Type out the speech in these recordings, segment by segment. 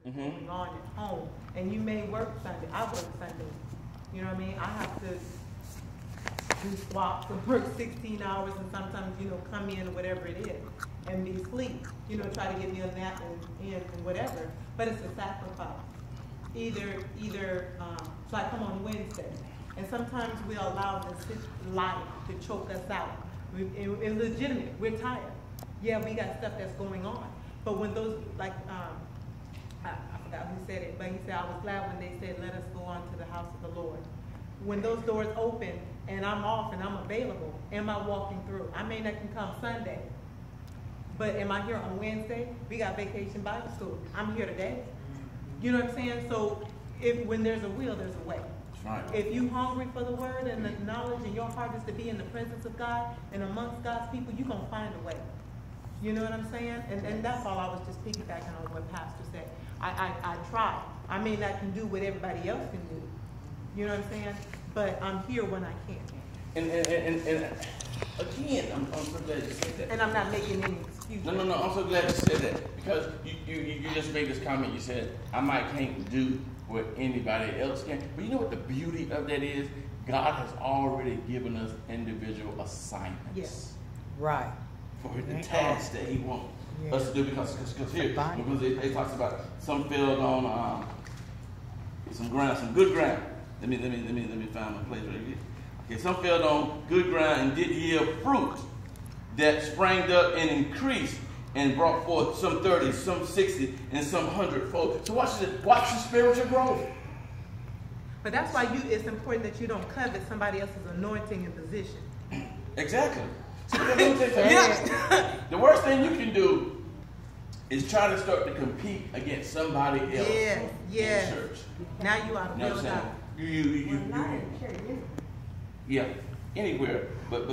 going on at home. And you may work Sunday. I work Sunday. You know what I mean? I have to do swaps and work 16 hours and sometimes, come in or whatever it is and be asleep. Try to get me a nap and whatever. But it's a sacrifice. Either so I come on Wednesday. And sometimes we allow this life to choke us out. It's legitimate. We're tired. Yeah, we got stuff that's going on. But when those, like, I forgot who said it, but he said, I was glad when they said, let us go on to the house of the Lord. When those doors open and I'm off and I'm available, am I walking through? I may not can come Sunday, but am I here on Wednesday? We got Vacation Bible School. I'm here today. You know what I'm saying? So when there's a will, there's a way. Right. If you're hungry for the word and the knowledge and your heart is to be in the presence of God and amongst God's people, you're going to find a way. You know what I'm saying? And that's all I was just piggybacking on what Pastor said. I try. I may not can do what everybody else can do. You know what I'm saying? But I'm here when I can. And again, I'm so glad you said that. And I'm not making any excuses. No, I'm so glad you said that. Because you just made this comment. You said, I might can't do what anybody else can. But you know what the beauty of that is? God has already given us individual assignments. Yes. Right. For the task that He wants us to do. Because it talks about some fell on some ground, some good ground. Let me find my place right here. Okay, some fell on good ground and did yield fruit that sprang up and increased and brought forth some 30, some 60, and some 100-fold. So watch the spiritual growth. But that's why it's important that you don't covet somebody else's anointing and position. Exactly. So the worst thing you can do is try to start to compete against somebody else in church. Now you are you know what I'm saying? Yeah, anywhere, but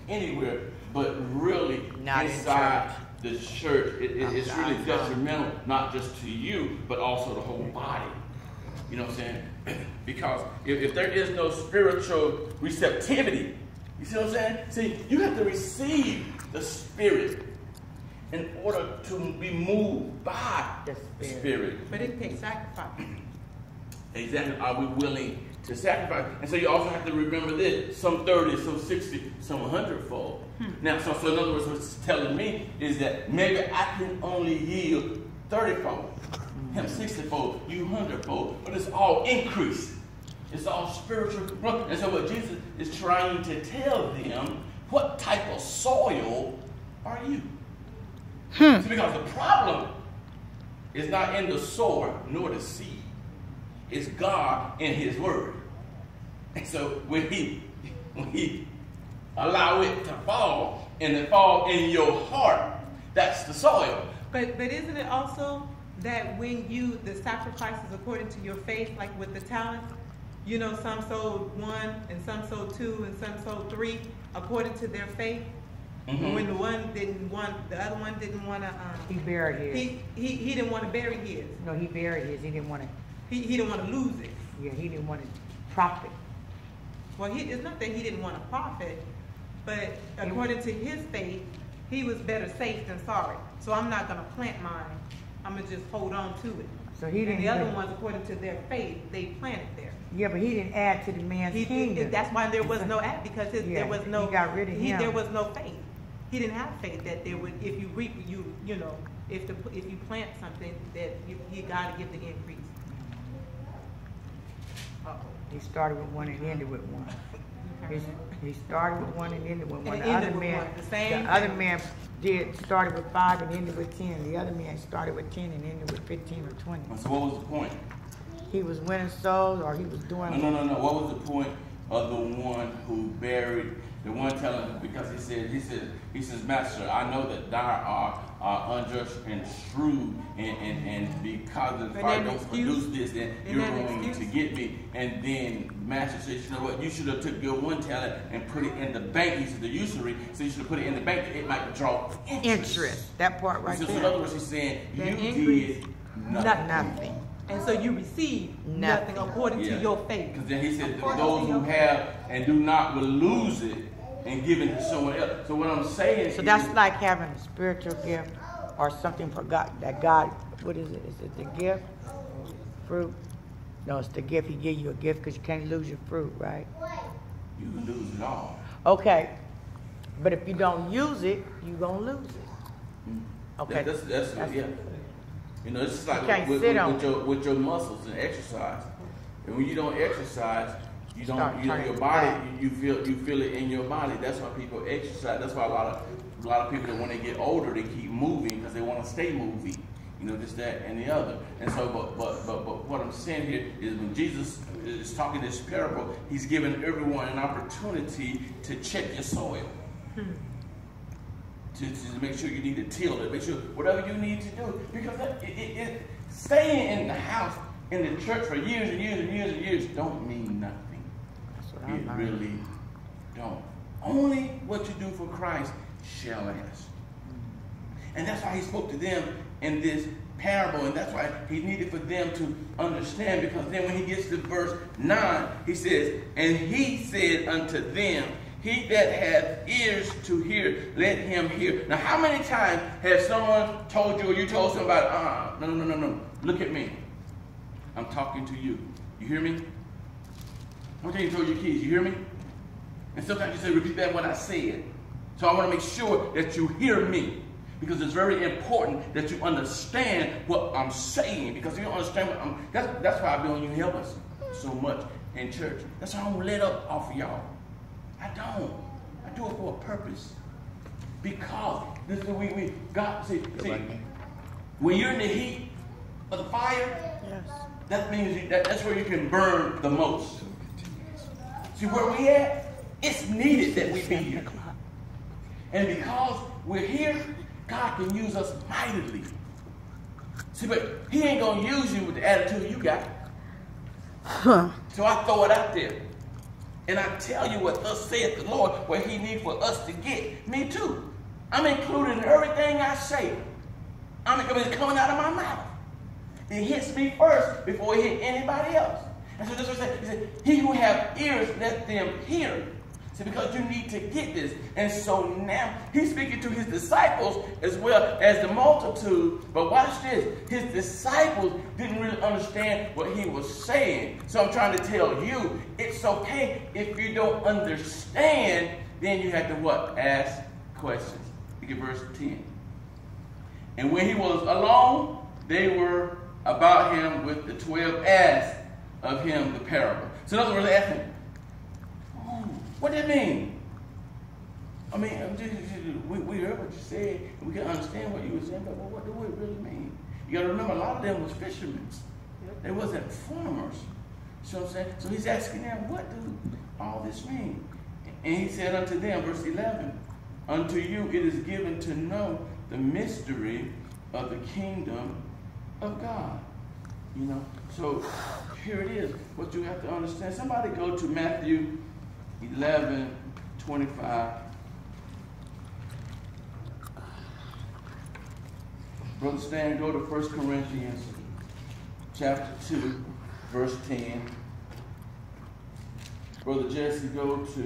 anywhere, but really not inside the church, it's really detrimental, not just to you, but also the whole body. You know what I'm saying? Because if there is no spiritual receptivity, you see what I'm saying? See, you have to receive the Spirit in order to be moved by the Spirit. But it takes sacrifice. Exactly. Are we willing to sacrifice? And so you also have to remember this: some 30, some 60, some 100-fold. Now, so in other words, what it's telling me is that maybe I can only yield 30-fold, him 60-fold, you 100-fold, but it's all increase. It's all spiritual growth. And so what Jesus is trying to tell them, what type of soil are you? See, because the problem is not in the sower nor the seed. It's God in His Word. And so when he allow it to fall, and it fall in your heart, that's the soil. But isn't it also that when the sacrifices according to your faith, like with the talents, some sold 1 and some sold 2 and some sold 3 according to their faith. Mm-hmm. When the one didn't want, the other one didn't want to. He buried his. He didn't want to bury his. No, he buried his. He didn't want to. He didn't want to lose it. Yeah, he didn't want to profit. Well, it's not that he didn't want to profit, but according to his faith, he was better safe than sorry. So I'm not going to plant mine. I'm going to just hold on to it. So he didn't. And the other ones, according to their faith, they planted there. Yeah, but he didn't add to the man's kingdom. That's why there was no add, because there was no. He got rid of him. There was no faith. He didn't have faith that there would, if you reap, if you plant something, that you got to give the increase. He started with 1 and ended with 1. Okay. He started with 1 and ended with 1. And The other man started with 5 and ended with 10. The other man started with 10 and ended with 15 or 20. So what was the point? He was winning souls, or he was doing. No. What was the point of the one who buried? The one telling him, because he says, Master, I know that thou art unjust and shrewd, and because if I don't produce this, then you're going to get me. And then Master says, you know what, you should have took your 1 talent and put it in the bank. He said the usury, so you should have put it in the bank. It might draw interest. That part right there. So in other words, he's saying, you did nothing. And so you receive nothing according to your faith. Because then he said, those who have and do not will lose it and give it to someone else. So what I'm saying that's like having a spiritual gift or something for God, that God what is it? Is it the gift? Fruit? No, it's the gift. He give you a gift because you can't lose your fruit, right? You can lose it all. Okay. But if you don't use it, you're going to lose it. Okay. That's yeah. You know, it's just like with your muscles and exercise. And when you don't exercise, you don't, your body, you feel it in your body. That's why people exercise. That's why a lot of people, when they get older, they keep moving because they want to stay moving. You know, this, that, and the other. And so, but what I'm saying here is when Jesus is talking this parable, he's giving everyone an opportunity to check your soil. To make sure you need to till it, make sure whatever you need to do. Because staying in the house, in the church for years and years and years and years don't mean nothing. That's what I learned. Really don't. Only what you do for Christ shall last. And that's why he spoke to them in this parable, and that's why he needed for them to understand, because then when he gets to verse 9, he says, and he said unto them, he that hath ears to hear, let him hear. Now, how many times has someone told you, or you told somebody, no, look at me. I'm talking to you. You hear me? How many times you told your kids, you hear me? And sometimes you say, repeat that what I said. So I want to make sure that you hear me, because it's very important that you understand what I'm saying, because if you don't understand what I'm, that's why I be on you help us so much in church. That's why I don't let up off of y'all. I don't. I do it for a purpose. Because this is we God see when you're in the heat of the fire, Yes. that means that's where you can burn the most. See where we at? It's needed that we be here. And because we're here, God can use us mightily. See, but he ain't gonna use you with the attitude you got. So I throw it out there. And I tell you what thus saith the Lord, what he needs for us to get. Me too. I'm included in everything I say. It's coming out of my mouth. It hits me first before it hit anybody else. And so this is what he said, he who have ears, let them hear. See, because you need to get this. And so now he's speaking to his disciples as well as the multitude. But watch this. His disciples didn't really understand what he was saying. So I'm trying to tell you, it's okay if you don't understand, then you have to what? Ask questions. Look at verse 10. And when he was alone, they were about him with the 12 asked of him the parable. So in other words, they asked him, what does it mean? I mean, we heard what you said, and we can understand what you were saying, but what do it really mean? You got to remember, a lot of them was fishermen. They wasn't farmers. So I'm saying, so he's asking them, what do all this mean? And he said unto them, verse 11, unto you it is given to know the mystery of the kingdom of God. You know, so here it is. What you have to understand. Somebody go to Matthew 11:25. Brother Stan, go to 1 Corinthians chapter 2, verse 10. Brother Jesse, go to